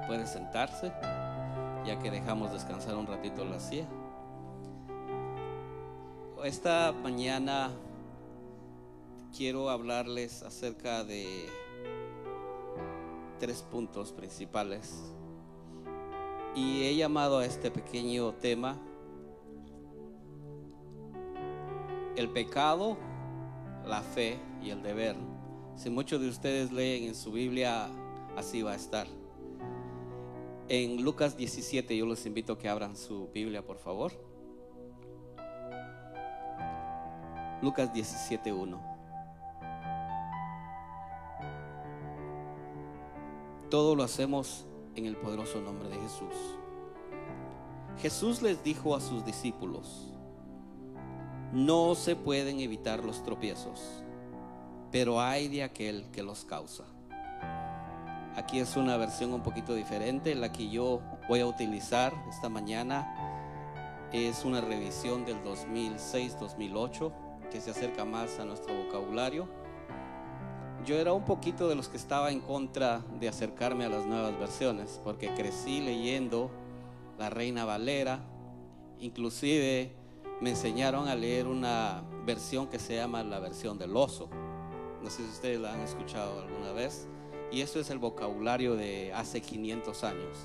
Puede sentarse, ya que dejamos descansar un ratito la silla. Esta mañana quiero hablarles acerca de 3 puntos principales, y he llamado a este pequeño tema el pecado, la fe y el deber. Si muchos de ustedes leen en su Biblia, así va a estar. En Lucas 17, yo los invito a que abran su Biblia, por favor. Lucas 17:1. Todo lo hacemos en el poderoso nombre de Jesús. Jesús les dijo a sus discípulos: no se pueden evitar los tropiezos, pero hay de aquel que los causa. Aquí es una versión un poquito diferente. La que yo voy a utilizar esta mañana es una revisión del 2006-2008, que se acerca más a nuestro vocabulario. Yo era un poquito de los que estaba en contra de acercarme a las nuevas versiones, porque crecí leyendo la Reina Valera. Inclusive me enseñaron a leer una versión que se llama la versión del oso. No sé si ustedes la han escuchado alguna vez. Y eso es el vocabulario de hace 500 años.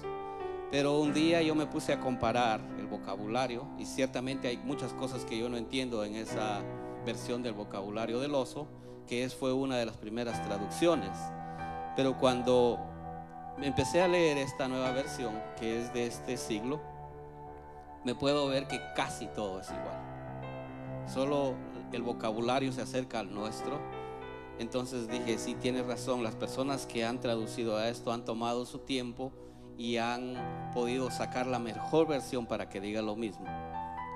Pero un día yo me puse a comparar el vocabulario, y ciertamente hay muchas cosas que yo no entiendo en esa versión del vocabulario del oso, que fue una de las primeras traducciones. Pero cuando empecé a leer esta nueva versión, que es de este siglo, me puedo ver que casi todo es igual. Solo el vocabulario se acerca al nuestro. Entonces dije, sí, tienes razón. Las personas que han traducido a esto han tomado su tiempo y han podido sacar la mejor versión para que diga lo mismo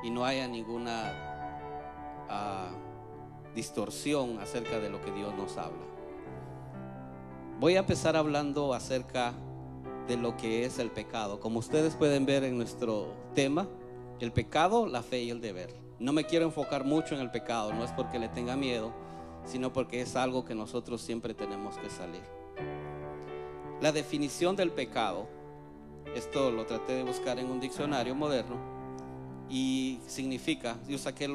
y no haya ninguna distorsión acerca de lo que Dios nos habla. Voy a empezar hablando acerca de lo que es el pecado. Como ustedes pueden ver en nuestro tema, el pecado, la fe y el deber. No me quiero enfocar mucho en el pecado, no es porque le tenga miedo, sino porque es algo que nosotros siempre tenemos que salir. La definición del pecado, esto lo traté de buscar en un diccionario moderno, y significa, yo saqué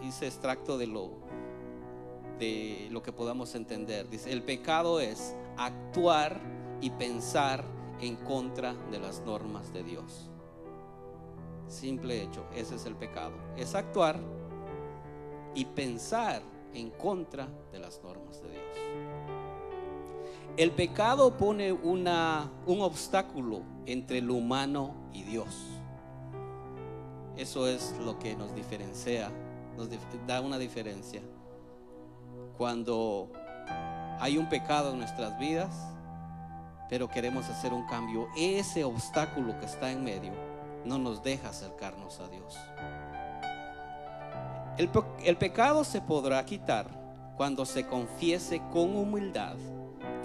hice extracto de lo que podamos entender. Dice: el pecado es actuar y pensar en contra de las normas de Dios. Simple hecho, ese es el pecado. Es actuar y pensar en contra de las normas de Dios. El pecado pone un obstáculo entre el humano y Dios. Eso es lo que nos diferencia, nos da una diferencia. Cuando hay un pecado en nuestras vidas, pero queremos hacer un cambio, ese obstáculo que está en medio no nos deja acercarnos a Dios. El pecado se podrá quitar cuando se confiese con humildad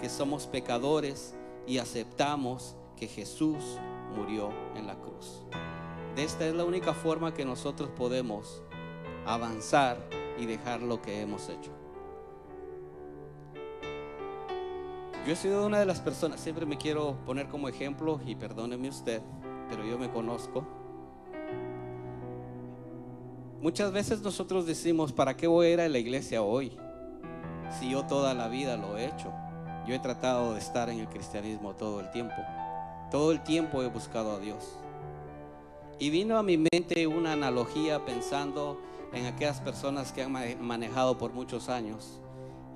que somos pecadores y aceptamos que Jesús murió en la cruz. Esta es la única forma que nosotros podemos avanzar y dejar lo que hemos hecho. Yo he sido una de las personas, siempre me quiero poner como ejemplo, y perdóneme usted, pero yo me conozco. Muchas veces nosotros decimos: ¿para qué voy a ir a la iglesia hoy? Si yo toda la vida lo he hecho. Yo he tratado de estar en el cristianismo todo el tiempo. Todo el tiempo he buscado a Dios. Y vino a mi mente una analogía pensando en aquellas personas que han manejado por muchos años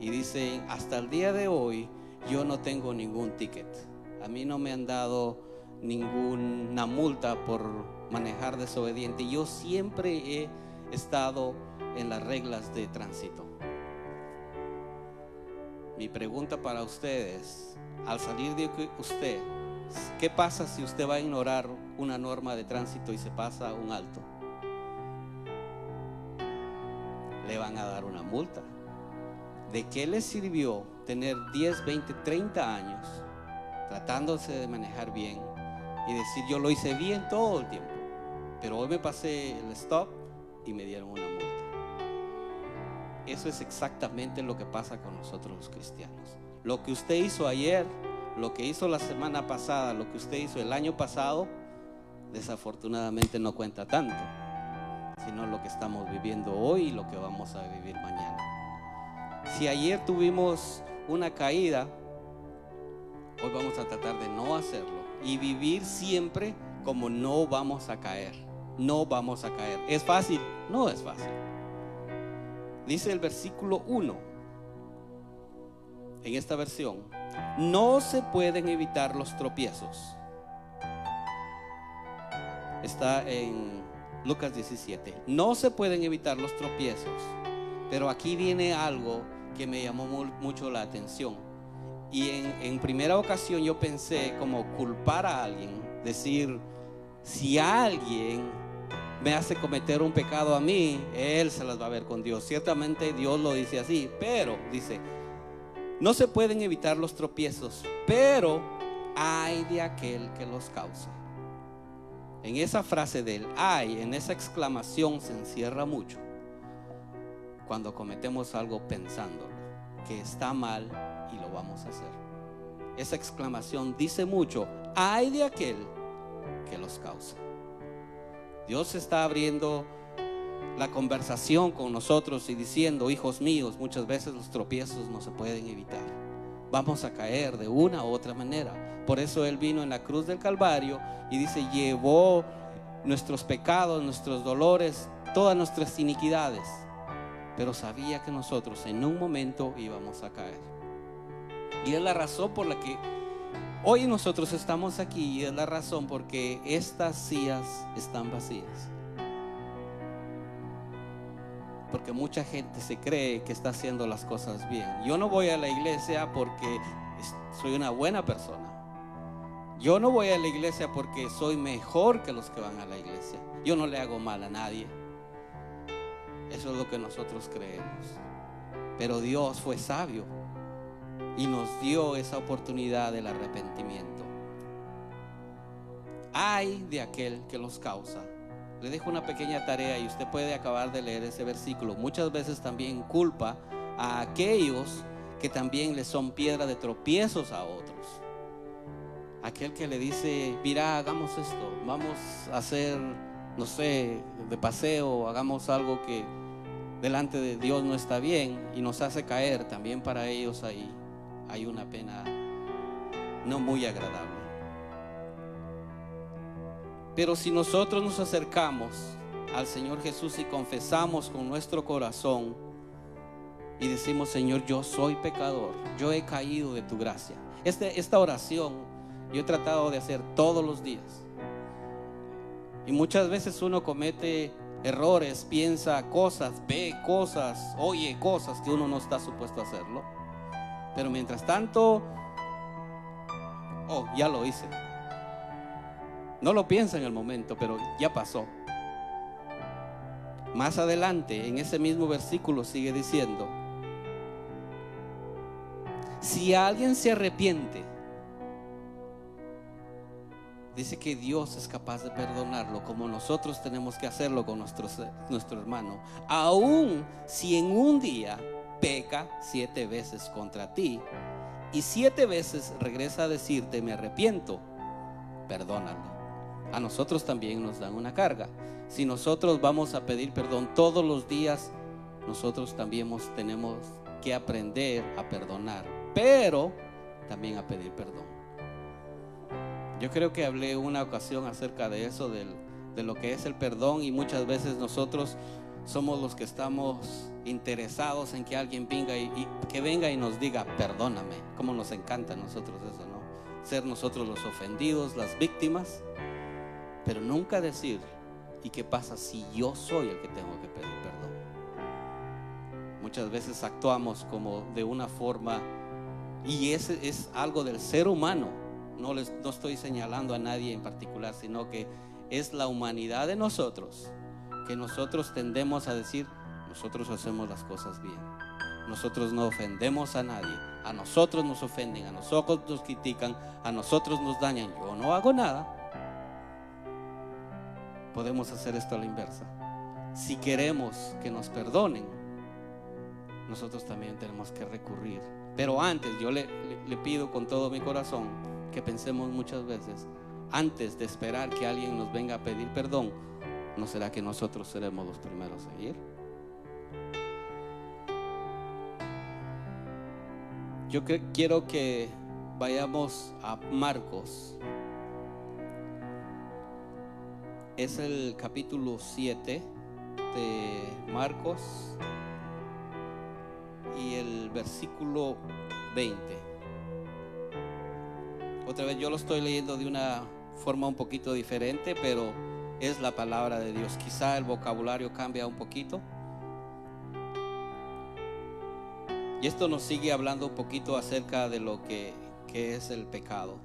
y dicen: hasta el día de hoy yo no tengo ningún ticket. A mí no me han dado ninguna multa por manejar desobediente. Yo siempre he estado en las reglas de tránsito. Mi pregunta para ustedes: al salir de usted, ¿qué pasa si usted va a ignorar una norma de tránsito y se pasa un alto? Le van a dar una multa. ¿De qué le sirvió tener 10, 20, 30 años tratándose de manejar bien y decir: yo lo hice bien todo el tiempo, pero hoy me pasé el stop y me dieron una multa? Eso es exactamente lo que pasa con nosotros los cristianos. Lo que usted hizo ayer lo que hizo la semana pasada, lo que usted hizo el año pasado, desafortunadamente no cuenta tanto, sino lo que estamos viviendo hoy y lo que vamos a vivir mañana. Si ayer tuvimos una caída, hoy vamos a tratar de no hacerlo y vivir siempre como no vamos a caer. No vamos a caer. ¿Es fácil? No es fácil. Dice el versículo 1 en esta versión: no se pueden evitar los tropiezos. Está en Lucas 17. No se pueden evitar los tropiezos. Pero aquí viene algo que me llamó mucho la atención. Y en primera ocasión yo pensé como culpar a alguien, decir, si alguien me hace cometer un pecado a mí, él se las va a ver con Dios. Ciertamente Dios lo dice así, pero dice, no se pueden evitar los tropiezos, pero ay de aquel que los causa. En esa frase del ay, en esa exclamación se encierra mucho. Cuando cometemos algo pensándolo, que está mal y lo vamos a hacer. Esa exclamación dice mucho, ay de aquel que los causa. Dios está abriendo la conversación con nosotros y diciendo, hijos míos, muchas veces los tropiezos no se pueden evitar. Vamos a caer de una u otra manera. Por eso Él vino en la cruz del Calvario y dice, llevó nuestros pecados, nuestros dolores, todas nuestras iniquidades. Pero sabía que nosotros en un momento íbamos a caer. Y es la razón por la que hoy nosotros estamos aquí, y es la razón porque estas sillas están vacías. Porque mucha gente se cree que está haciendo las cosas bien. Yo no voy a la iglesia porque soy una buena persona. Yo no voy a la iglesia porque soy mejor que los que van a la iglesia. Yo no le hago mal a nadie. Eso es lo que nosotros creemos. Pero Dios fue sabio y nos dio esa oportunidad del arrepentimiento. Ay de aquel que los causa. Le dejo una pequeña tarea y usted puede acabar de leer ese versículo. Muchas veces también culpa a aquellos que también le son piedra de tropiezos a otros. Aquel que le dice, mira, hagamos esto, vamos a hacer, no sé, de paseo, hagamos algo que delante de Dios no está bien, y nos hace caer. También para ellos hay una pena no muy agradable. Pero si nosotros nos acercamos al Señor Jesús y confesamos con nuestro corazón y decimos, Señor, yo soy pecador, yo he caído de tu gracia. Esta oración yo he tratado de hacer todos los días. Y muchas veces uno comete errores, piensa cosas, ve cosas, oye cosas que uno no está supuesto a hacerlo. Pero mientras tanto, ya lo hice. No lo piensa en el momento, pero ya pasó. Más adelante, en ese mismo versículo sigue diciendo, si alguien se arrepiente, dice que Dios es capaz de perdonarlo, como nosotros tenemos que hacerlo con nuestro hermano. Aún si en un día peca 7 veces contra ti y 7 veces regresa a decirte, me arrepiento, perdónalo. A nosotros también nos dan una carga. Si nosotros vamos a pedir perdón todos los días, nosotros también tenemos que aprender a perdonar, pero también a pedir perdón. Yo creo que hablé una ocasión acerca de eso, de lo que es el perdón, y muchas veces nosotros somos los que estamos interesados en que alguien venga y nos diga perdóname. Como nos encanta a nosotros eso, ¿no? Ser nosotros los ofendidos, las víctimas, pero nunca decir, ¿y qué pasa si yo soy el que tengo que pedir perdón? Muchas veces actuamos como de una forma, y ese es algo del ser humano. No estoy señalando a nadie en particular, sino que es la humanidad de nosotros, que nosotros tendemos a decir, nosotros hacemos las cosas bien, nosotros no ofendemos a nadie, a nosotros nos ofenden, a nosotros nos critican, a nosotros nos dañan, yo no hago nada. Podemos hacer esto a la inversa. Si queremos que nos perdonen, nosotros también tenemos que recurrir Pero antes, yo le pido con todo mi corazón que pensemos muchas veces, antes de esperar que alguien nos venga a pedir perdón, ¿no será que nosotros seremos los primeros en ir? Yo quiero que vayamos a Marcos. Es el capítulo 7 de Marcos y el versículo 20. Otra vez yo lo estoy leyendo de una forma un poquito diferente, pero es la palabra de Dios. Quizá el vocabulario cambia un poquito. Y esto nos sigue hablando un poquito acerca de lo que es el pecado.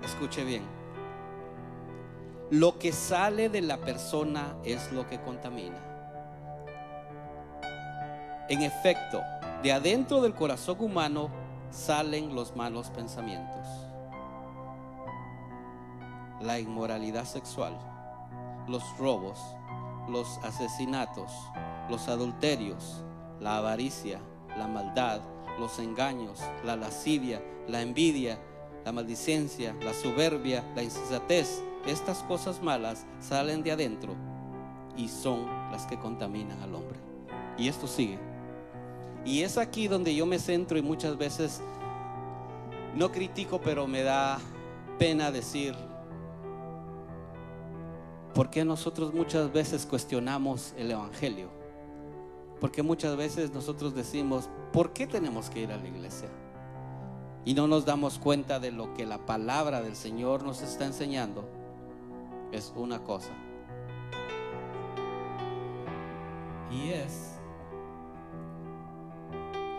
Escuche bien. Lo que sale de la persona es lo que contamina. En efecto, de adentro del corazón humano salen los malos pensamientos, la inmoralidad sexual, los robos, los asesinatos, los adulterios, la avaricia, la maldad, los engaños, la lascivia, la envidia, la maldicencia, la soberbia, la insensatez. Estas cosas malas salen de adentro y son las que contaminan al hombre. Y esto sigue. Y es aquí donde yo me centro y muchas veces no critico, pero me da pena decir, ¿por qué nosotros muchas veces cuestionamos el evangelio? Porque muchas veces nosotros decimos, ¿por qué tenemos que ir a la iglesia? Y no nos damos cuenta de lo que la palabra del Señor nos está enseñando. Es una cosa, y es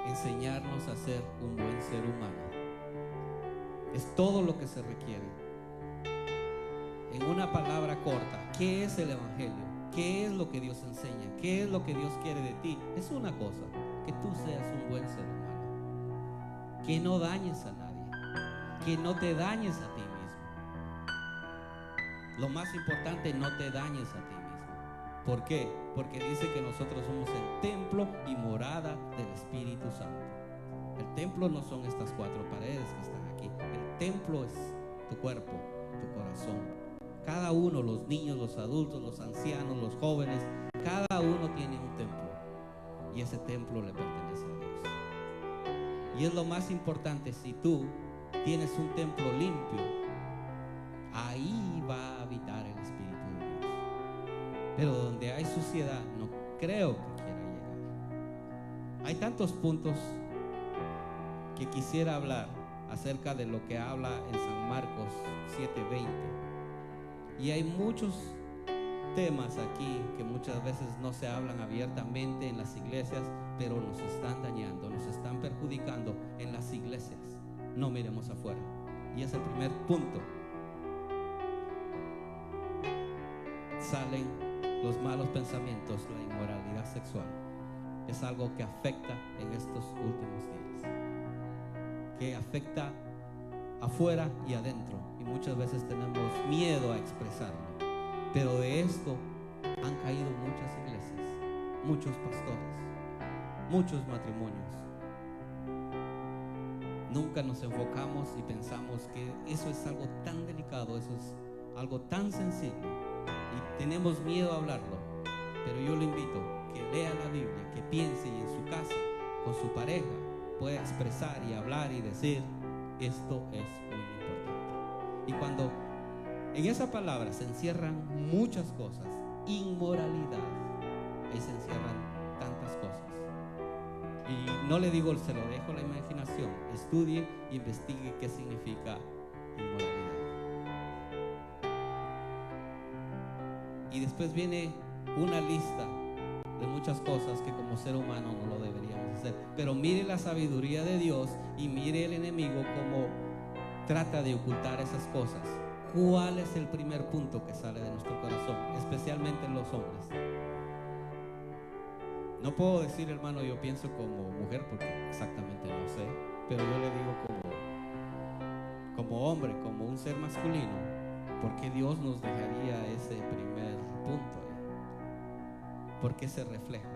enseñarnos a ser un buen ser humano. Es todo lo que se requiere. En una palabra corta, ¿qué es el evangelio? ¿Qué es lo que Dios enseña? ¿Qué es lo que Dios quiere de ti? Es una cosa, que tú seas un buen ser humano, que no dañes a nadie, que no te dañes a ti mismo. Lo más importante, no te dañes a ti mismo. ¿Por qué? Porque dice que nosotros somos el templo y morada del Espíritu Santo. El templo no son estas 4 paredes que están aquí. El templo es tu cuerpo, tu corazón. Cada uno, los niños, los adultos, los ancianos, los jóvenes, cada uno tiene un templo. Y ese templo le pertenece a Dios. Y es lo más importante, si tú tienes un templo limpio, ahí va a habitar el Espíritu de Dios. Pero donde hay suciedad, no creo que quiera llegar. Hay tantos puntos que quisiera hablar acerca de lo que habla en San Marcos 7:20. Y hay muchos temas aquí que muchas veces no se hablan abiertamente en las iglesias, pero nos están dañando, nos están perjudicando en las iglesias. No miremos afuera. Y es el primer punto. Salen los malos pensamientos, la inmoralidad sexual. Es algo que afecta en estos últimos días, que afecta afuera y adentro, y muchas veces tenemos miedo a expresarlo. Pero de esto han caído muchas iglesias, muchos pastores, muchos matrimonios. Nunca nos enfocamos y pensamos que eso es algo tan delicado, eso es algo tan sensible, y tenemos miedo a hablarlo. Pero yo le invito que lea la Biblia, que piense, y en su casa con su pareja pueda expresar y hablar y decir: esto es muy importante. Y cuando en esa palabra se encierran muchas cosas, inmoralidad, ahí se encierran tantas cosas. Y no le digo, se lo dejo a la imaginación. Estudie e investigue qué significa inmoralidad. Y después viene una lista de muchas cosas que como ser humano no lo deberíamos hacer. Pero mire la sabiduría de Dios y mire el enemigo cómo trata de ocultar esas cosas. ¿Cuál es el primer punto que sale de nuestro corazón? Especialmente en los hombres. No puedo decir, hermano, yo pienso como mujer, porque exactamente no sé, pero yo le digo como hombre, como un ser masculino. ¿Por qué Dios nos dejaría ese primer punto ahí? ¿Por qué se refleja?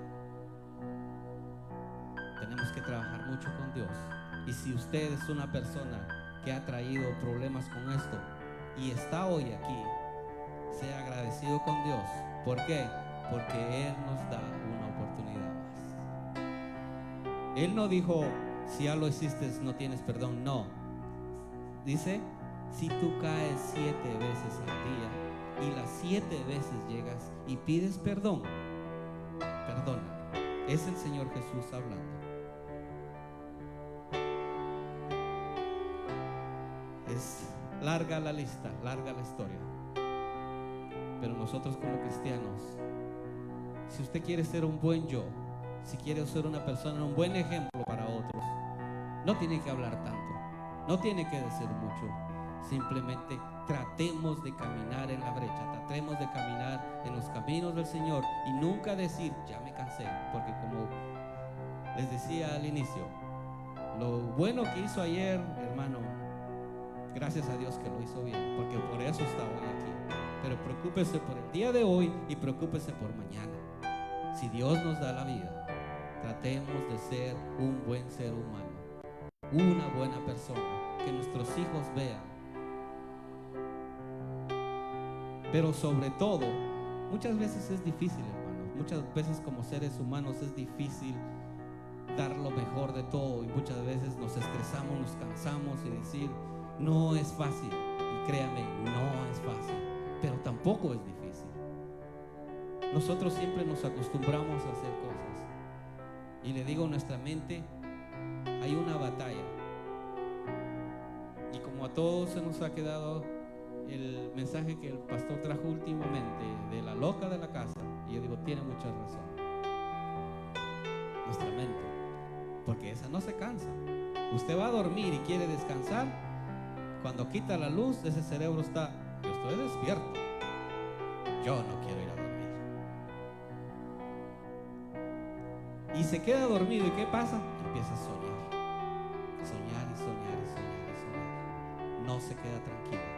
tenemos que trabajar mucho con Dios. Y si usted es una persona que ha traído problemas con esto y está hoy aquí, sea agradecido con Dios. ¿Por qué? Porque Él nos da una oportunidad más. Él no dijo, si ya lo hiciste no tienes perdón. No, dice, si tú caes 7 veces al día y las 7 veces llegas y pides perdón, perdona. Es el Señor Jesús hablando. Es larga la lista, larga la historia. Pero nosotros como cristianos, si usted quiere ser un buen yo, si quiere ser una persona, un buen ejemplo para otros, no tiene que hablar tanto, no tiene que decir mucho. Simplemente tratemos de caminar en la brecha, tratemos de caminar en los caminos del Señor y nunca decir, ya me cansé, porque como les decía al inicio, lo bueno que hizo ayer, hermano, gracias a Dios que lo hizo bien, porque por eso está hoy aquí. Pero preocúpese por el día de hoy y preocúpese por mañana. Si Dios nos da la vida, tratemos de ser un buen ser humano, una buena persona, que nuestros hijos vean. Pero sobre todo, muchas veces es difícil, hermanos. Muchas veces como seres humanos es difícil dar lo mejor de todo y muchas veces nos estresamos, nos cansamos y decir, no es fácil. Y créame, no es fácil, pero tampoco es difícil. Nosotros siempre nos acostumbramos a hacer cosas y le digo, en nuestra mente hay una batalla y como a todos se nos ha quedado el mensaje que el pastor trajo últimamente de la loca de la casa, y yo digo, tiene mucha razón. Nuestra mente, porque esa no se cansa. Usted va a dormir y quiere descansar, cuando quita la luz, ese cerebro está, yo estoy despierto, yo no quiero ir a dormir. Y se queda dormido, ¿y qué pasa? Empieza a soñar, soñar y soñar y soñar y soñar. No se queda tranquilo.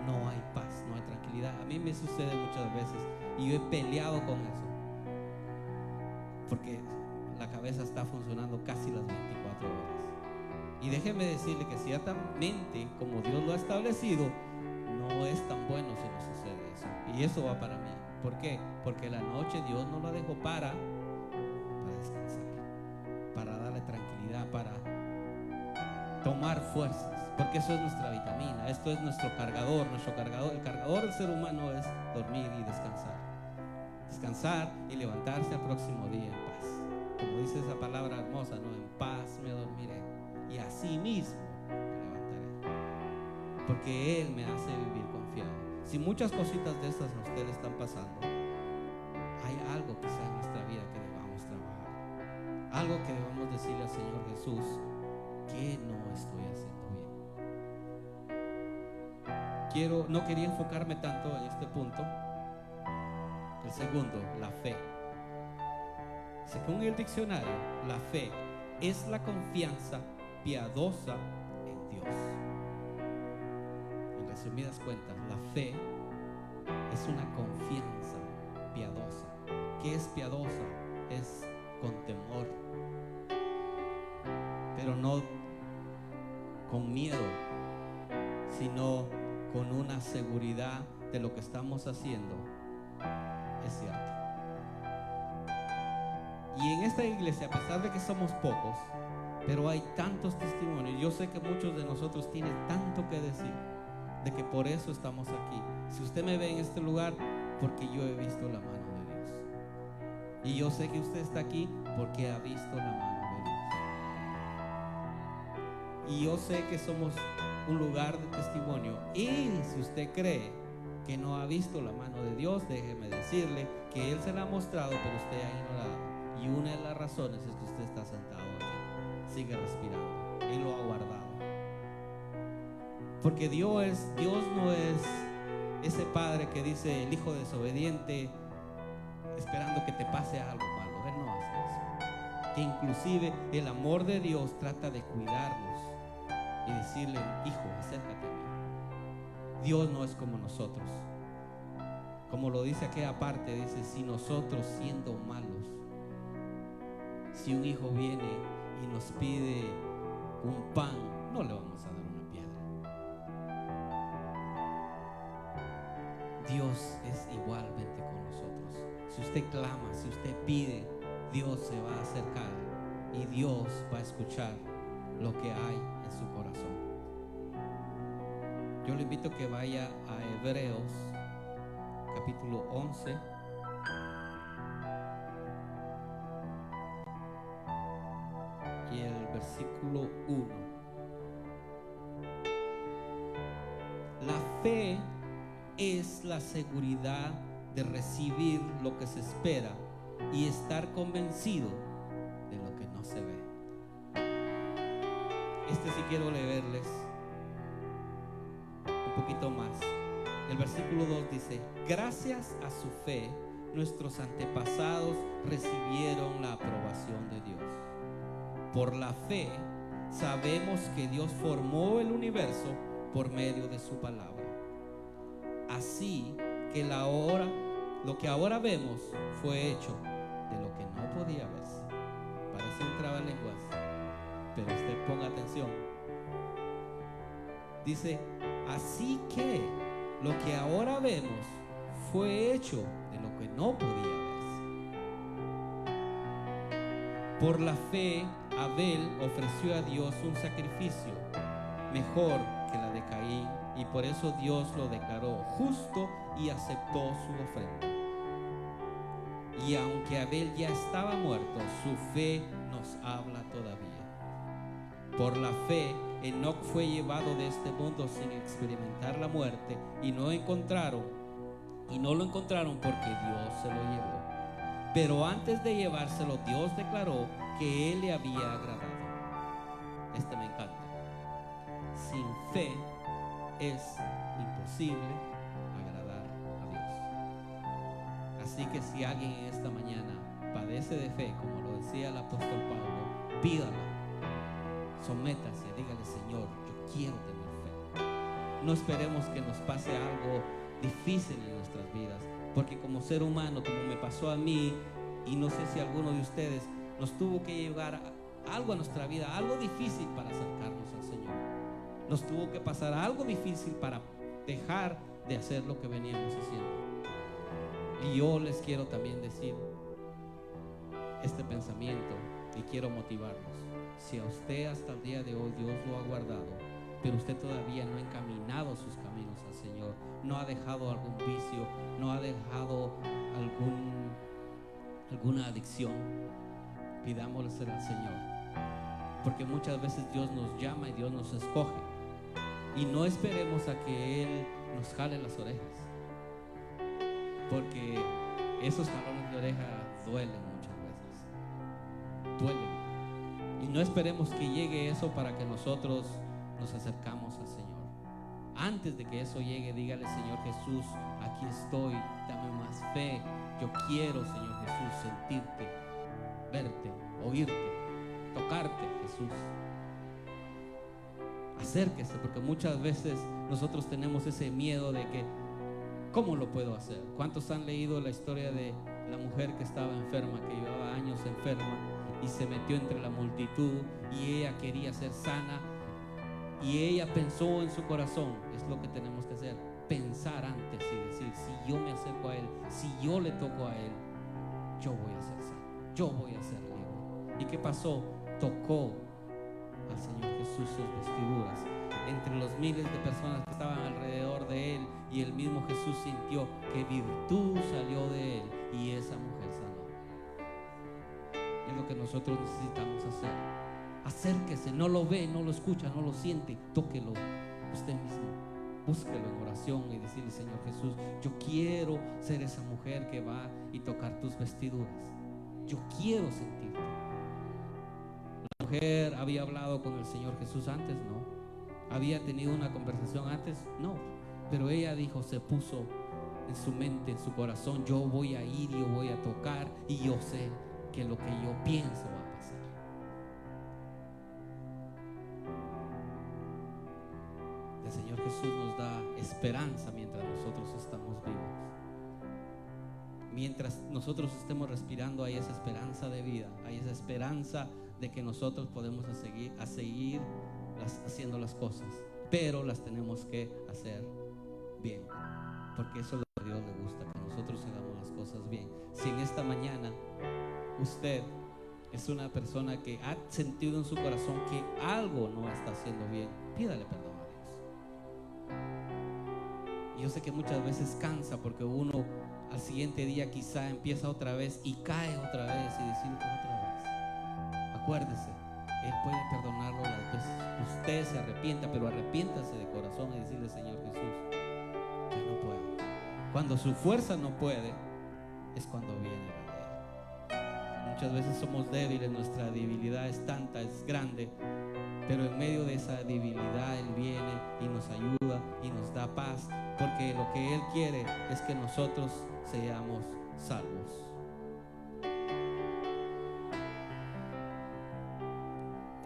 No hay paz, no hay tranquilidad. A mí me sucede muchas veces y yo he peleado con eso, porque la cabeza está funcionando casi las 24 horas. Y déjeme decirle que ciertamente, como Dios lo ha establecido, no es tan bueno si no sucede eso. Y eso va para mí. ¿Por qué? Porque la noche Dios nos la dejó para descansar, para darle tranquilidad, para tomar fuerzas. Porque eso es nuestra vitamina, esto es nuestro cargador, el cargador del ser humano es dormir y descansar. Descansar y levantarse al próximo día en paz. Como dice esa palabra hermosa, ¿no? En paz me dormiré y así mismo me levantaré. Porque Él me hace vivir confiado. Si muchas cositas de estas a usted le están pasando, hay algo que sea en nuestra vida que debamos trabajar. Algo que debamos decirle al Señor Jesús, que no estoy haciendo bien. No quería enfocarme tanto en este punto. El segundo, la fe. Según el diccionario, la fe es la confianza piadosa en Dios. En resumidas cuentas, la fe es una confianza piadosa. ¿Qué es piadosa? Es con temor, pero no con miedo, sino con una seguridad de lo que estamos haciendo es cierto. Y en esta iglesia, a pesar de que somos pocos, pero hay tantos testimonios. Yo sé que muchos de nosotros tienen tanto que decir, de que por eso estamos aquí. Si usted me ve en este lugar, porque yo he visto la mano de Dios. Y yo sé que usted está aquí porque ha visto la mano de Dios. Y yo sé que somos un lugar de testimonio. Y si usted cree que no ha visto la mano de Dios, déjeme decirle que Él se la ha mostrado, pero usted ha ignorado. Y una de las razones es que usted está sentado aquí, sigue respirando. Él lo ha guardado. Porque Dios no es ese padre que dice el hijo desobediente esperando que te pase algo malo. Él no hace eso. Que inclusive el amor de Dios trata de cuidarnos y decirle, hijo, acércate a mí. Dios no es como nosotros. Como lo dice aquella parte, dice, si nosotros siendo malos Si un hijo viene y nos pide un pan, no le vamos a dar una piedra. Dios es igualmente con nosotros. Si usted clama, si usted pide, Dios se va a acercar y Dios va a escuchar lo que hay en su corazón. Yo le invito a que vaya a Hebreos capítulo 11. Y el versículo 1. La fe es la seguridad de recibir lo que se espera y estar convencido de lo que no se ve. Sí quiero leerles un poquito más. El versículo 2 dice: gracias a su fe, nuestros antepasados recibieron la aprobación de Dios. Por la fe, sabemos que Dios formó el universo por medio de su palabra. Así que lo que ahora vemos fue hecho de lo que no podía verse. Parece un trabalenguas, pero usted ponga atención. Dice: así que lo que ahora vemos fue hecho de lo que no podía verse. Por la fe, Abel ofreció a Dios un sacrificio mejor que la de Caín, y por eso Dios lo declaró justo y aceptó su ofrenda. Y aunque Abel ya estaba muerto, su fe nos habla todavía. Por la fe, Enoc fue llevado de este mundo sin experimentar la muerte, y no lo encontraron porque Dios se lo llevó. Pero antes de llevárselo, Dios declaró que él le había agradado. Me encanta. Sin fe es imposible agradar a Dios. Así que si alguien en esta mañana padece de fe, como lo decía el apóstol Pablo, pídala. Sométase, dígale: Señor, yo quiero tener fe. No esperemos que nos pase algo difícil en nuestras vidas, porque como ser humano, como me pasó a mí, y no sé si alguno de ustedes, nos tuvo que llegar algo a nuestra vida, algo difícil para acercarnos al Señor. Nos tuvo que pasar algo difícil para dejar de hacer lo que veníamos haciendo. Y yo les quiero también decir este pensamiento y quiero motivarlos. Si a usted hasta el día de hoy Dios lo ha guardado, pero usted todavía no ha encaminado sus caminos al Señor, no ha dejado algún vicio, no ha dejado alguna adicción, pidámosle al Señor, porque muchas veces Dios nos llama y Dios nos escoge, y no esperemos a que Él nos jale las orejas, porque esos jalones de oreja duelen muchas veces, duelen. Y no esperemos que llegue eso para que nosotros nos acercamos al Señor. Antes de que eso llegue, dígale: Señor Jesús, aquí estoy, dame más fe. Yo quiero, Señor Jesús, sentirte, verte, oírte, tocarte, Jesús. Acérquese, porque muchas veces nosotros tenemos ese miedo de que, ¿cómo lo puedo hacer? ¿Cuántos han leído la historia de la mujer que estaba enferma, que llevaba años enferma, y se metió entre la multitud y ella quería ser sana, y ella pensó en su corazón? Es lo que tenemos que hacer, pensar antes y decir: si yo me acerco a Él, si yo le toco a Él, yo voy a ser sano, yo voy a ser libre. ¿Y qué pasó? Tocó al Señor Jesús sus vestiduras, entre los miles de personas que estaban alrededor de Él, y el mismo Jesús sintió que virtud salió de Él, y esa mujer sanó. Es lo que nosotros necesitamos hacer. Acérquese, no lo ve, no lo escucha, no lo siente, tóquelo usted mismo, búsquelo en oración y decirle: Señor Jesús, yo quiero ser esa mujer que va y tocar tus vestiduras, yo quiero sentirte. La mujer había hablado con el Señor Jesús antes, no. Había tenido una conversación antes, no. Pero ella dijo, se puso en su mente, en su corazón: yo voy a ir, yo voy a tocar, y yo sé que lo que yo pienso va a pasar. El Señor Jesús nos da esperanza mientras nosotros estamos vivos. Mientras nosotros estemos respirando, hay esa esperanza de vida, hay esa esperanza de que nosotros podemos seguir haciendo las cosas, pero las tenemos que hacer bien, porque eso es lo que a Dios le gusta, que nosotros hagamos las cosas bien. Si en esta mañana usted es una persona que ha sentido en su corazón que algo no está haciendo bien, pídale perdón a Dios. Yo sé que muchas veces cansa, porque uno al siguiente día quizá empieza otra vez y cae otra vez y decir otra vez. Acuérdese, Él puede perdonarlo las veces usted se arrepienta, pero arrepiéntase de corazón y decirle: Señor Jesús, ya no puedo. Cuando su fuerza no puede, es cuando viene la de Él. Muchas veces somos débiles, nuestra debilidad es tanta, es grande, pero en medio de esa debilidad Él viene y nos ayuda y nos da paz, porque lo que Él quiere es que nosotros seamos salvos.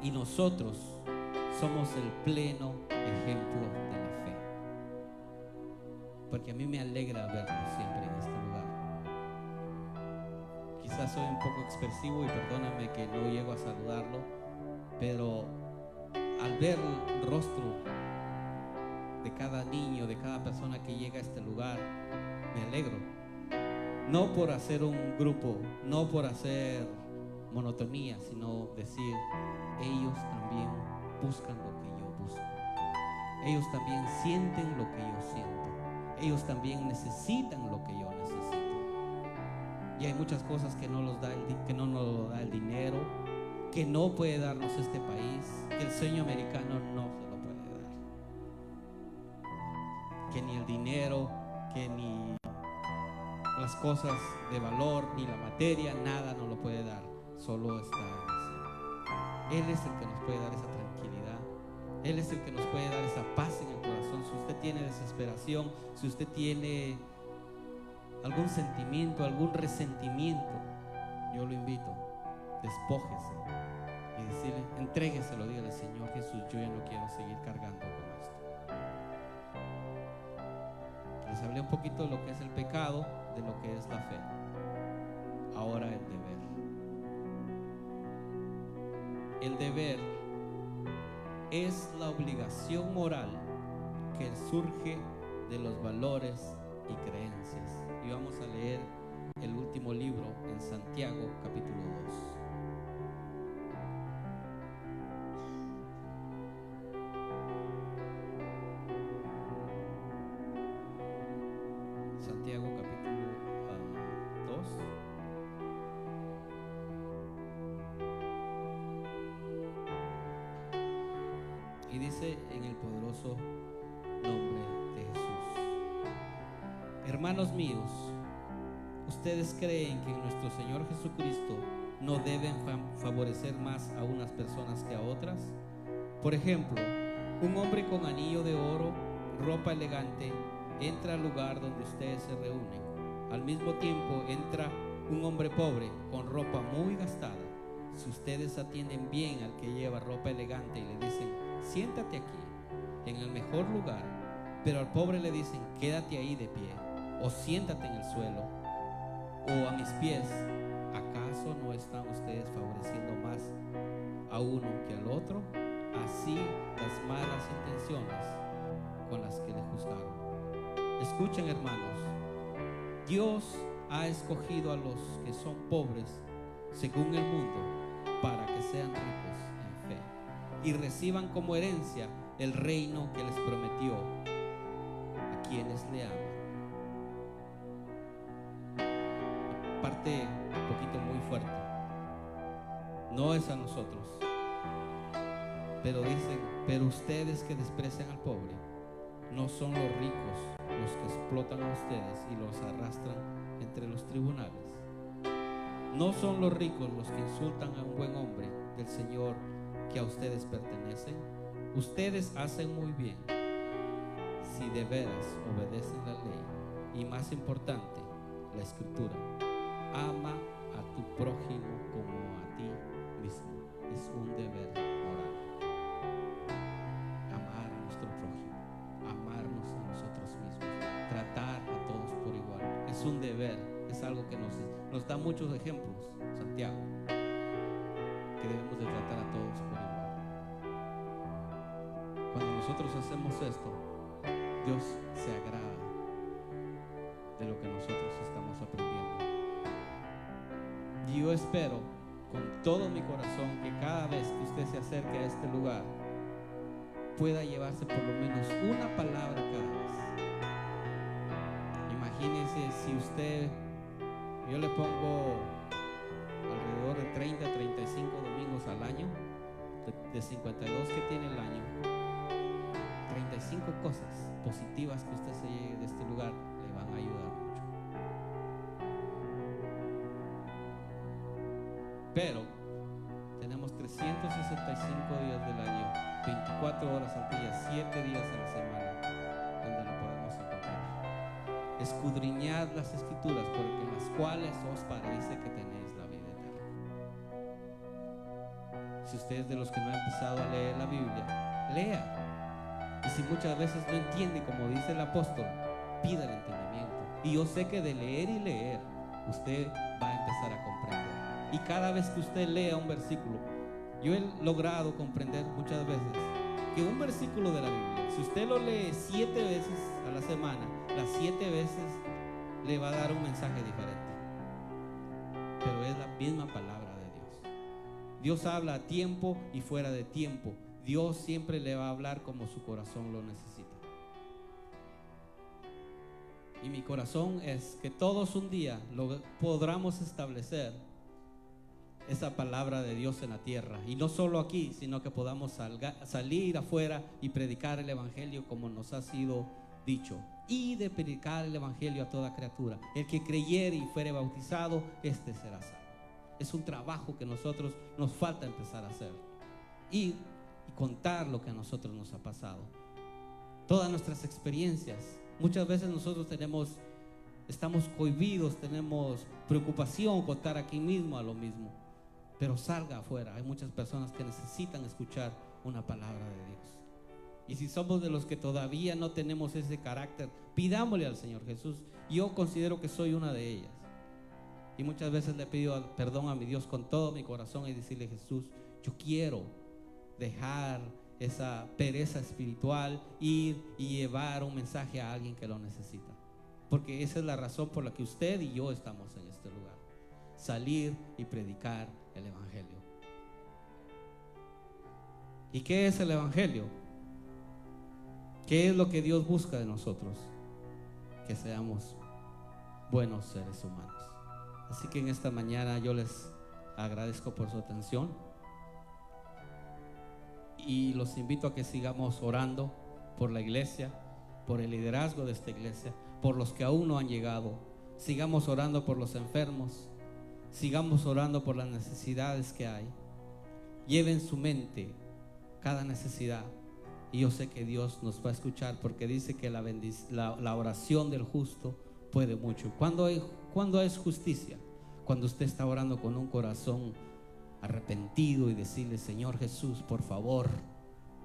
Y nosotros somos el pleno ejemplo de la fe, porque a mí me alegra verlo siempre en este lugar. Quizás soy un poco expresivo y perdóname que no llego a saludarlo, pero al ver el rostro de cada niño, de cada persona que llega a este lugar, me alegro. No por hacer un grupo, no por hacer monotonía, sino decir: ellos también buscan lo que yo busco, ellos también sienten lo que yo siento, ellos también necesitan lo que yo necesito. Y hay muchas cosas que no nos da el dinero, que no puede darnos este país, que el sueño americano no se lo puede dar, que ni el dinero, que ni las cosas de valor, ni la materia, nada nos lo puede dar. Solo está Él. Él es el que nos puede dar esa tranquilidad, Él es el que nos puede dar esa paz en el corazón. Si usted tiene desesperación, si usted tiene algún sentimiento, algún resentimiento, yo lo invito: despójese y decirle, entrégueselo, dígale: Señor Jesús, yo ya no quiero seguir cargando con esto. Les hablé un poquito de lo que es el pecado, de lo que es la fe. Ahora el deber. El deber es la obligación moral que surge de los valores y creencias. Y vamos a leer el último libro en Santiago, capítulo 2. Santiago, capítulo 2. Y dice en el poderoso nombre de Jesús: hermanos míos, ¿ustedes creen que en nuestro Señor Jesucristo no deben favorecer más a unas personas que a otras? Por ejemplo, un hombre con anillo de oro, ropa elegante, entra al lugar donde ustedes se reúnen. Al mismo tiempo entra un hombre pobre con ropa muy gastada. Si ustedes atienden bien al que lleva ropa elegante y le dicen: siéntate aquí, en el mejor lugar, pero al pobre le dicen: quédate ahí de pie, o siéntate en el suelo, o a mis pies, ¿acaso no están ustedes favoreciendo más a uno que al otro? Así las malas intenciones con las que le juzgaron. Escuchen, hermanos, Dios ha escogido a los que son pobres según el mundo para que sean ricos en fe y reciban como herencia el reino que les prometió a quienes le aman. Parte un poquito muy fuerte, no es a nosotros, pero dicen: pero ustedes que desprecian al pobre, ¿no son los ricos los que explotan a ustedes y los arrastran entre los tribunales? ¿No son los ricos los que insultan a un buen hombre del Señor que a ustedes pertenecen? Ustedes hacen muy bien si de veras obedecen la ley. Y más importante, la Escritura: ama a tu prójimo como a ti mismo. Es un deber moral. Amar a nuestro prójimo, amarnos a nosotros mismos, tratar a todos por igual. Es un deber, es es algo que nos da muchos ejemplos, Santiago, que debemos de tratar a todos por igual. Cuando nosotros hacemos esto, Dios se agrada de lo que nosotros estamos aprendiendo. Y yo espero con todo mi corazón que cada vez que usted se acerque a este lugar pueda llevarse por lo menos una palabra cada vez. Imagínese si usted, yo le pongo alrededor de 30, 35 domingos al año, de 52 que tiene el año, 35 cosas positivas que usted se lleve de este lugar le van a ayudar mucho. Pero tenemos 365 días del año, 24 horas al día, 7 días a la semana, donde lo podemos encontrar. Escudriñad las escrituras, porque en las cuales os parece que tenéis la vida eterna. Si usted es de los que no ha empezado a leer la Biblia, lea. Y si muchas veces no entiende, como dice el apóstol, pida el entendimiento. Y yo sé que de leer y leer, usted va a empezar a comprender. Y cada vez que usted lea un versículo, yo he logrado comprender muchas veces que un versículo de la Biblia, si usted lo lee 7 veces a la semana, las 7 veces le va a dar un mensaje diferente. Pero es la misma palabra de Dios. Dios habla a tiempo y fuera de tiempo. Dios siempre le va a hablar como su corazón lo necesita. Y mi corazón es que todos un día podamos establecer esa palabra de Dios en la tierra. Y no solo aquí, sino que podamos salir afuera y predicar el evangelio como nos ha sido dicho. Y de predicar el evangelio a toda criatura. El que creyere y fuere bautizado, este será salvo. Es un trabajo que nosotros nos falta empezar a hacer. Y contar lo que a nosotros nos ha pasado. Todas nuestras experiencias. Muchas veces nosotros estamos cohibidos, tenemos preocupación contar aquí mismo a lo mismo. Pero salga afuera. Hay muchas personas que necesitan escuchar una palabra de Dios. Y si somos de los que todavía no tenemos ese carácter, pidámosle al Señor Jesús. Yo considero que soy una de ellas. Y muchas veces le pido perdón a mi Dios con todo mi corazón y decirle: Jesús, yo quiero dejar esa pereza espiritual, ir y llevar un mensaje a alguien que lo necesita. Porque esa es la razón por la que usted y yo estamos en este lugar. Salir y predicar el evangelio. ¿Y qué es el evangelio? ¿Qué es lo que Dios busca de nosotros? Que seamos buenos seres humanos. Así que en esta mañana yo les agradezco por su atención y los invito a que sigamos orando por la iglesia, por el liderazgo de esta iglesia, por los que aún no han llegado. Sigamos orando por los enfermos, sigamos orando por las necesidades que hay. Lleven su mente cada necesidad y yo sé que Dios nos va a escuchar, porque dice que la oración del justo puede mucho. ¿Cuándo es justicia? Cuando usted está orando con un corazón arrepentido y decirle: Señor Jesús, por favor,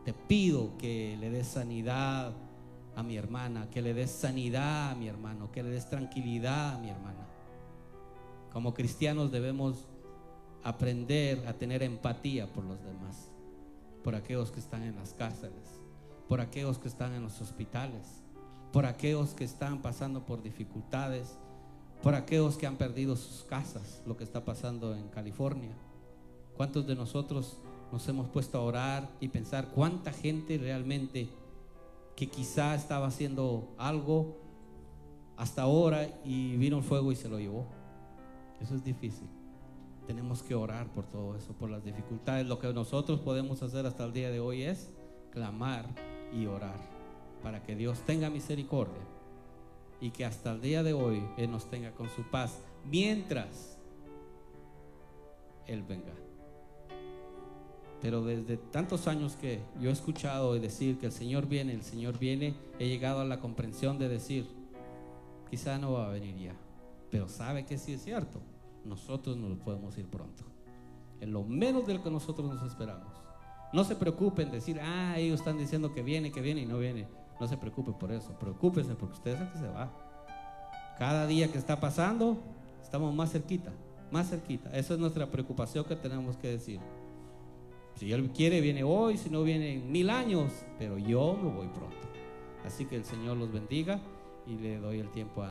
te pido que le des sanidad a mi hermana, que le des sanidad a mi hermano, que le des tranquilidad a mi hermana. Como cristianos debemos aprender a tener empatía por los demás, por aquellos que están en las cárceles, por aquellos que están en los hospitales, por aquellos que están pasando por dificultades, por aquellos que han perdido sus casas, lo que está pasando en California. ¿Cuántos de nosotros nos hemos puesto a orar y pensar cuánta gente realmente que quizá estaba haciendo algo hasta ahora y vino el fuego y se lo llevó? Eso es difícil. Tenemos que orar por todo eso, por las dificultades. Lo que nosotros podemos hacer hasta el día de hoy es clamar y orar para que Dios tenga misericordia y que hasta el día de hoy Él nos tenga con su paz mientras Él venga. Pero desde tantos años que yo he escuchado decir que el Señor viene, he llegado a la comprensión de decir: quizá no va a venir ya, pero sabe que sí es cierto, nosotros nos podemos ir pronto, en lo menos de lo que nosotros nos esperamos. No se preocupen decir: ellos están diciendo que viene y no viene. No se preocupe por eso, preocúpese porque usted es el que se va. Cada día que está pasando Estamos más cerquita, más cerquita. Esa es nuestra preocupación que tenemos que decir. Si Él quiere, viene hoy, si no, viene en 1000 años, pero yo me voy pronto. Así que el Señor los bendiga y le doy el tiempo a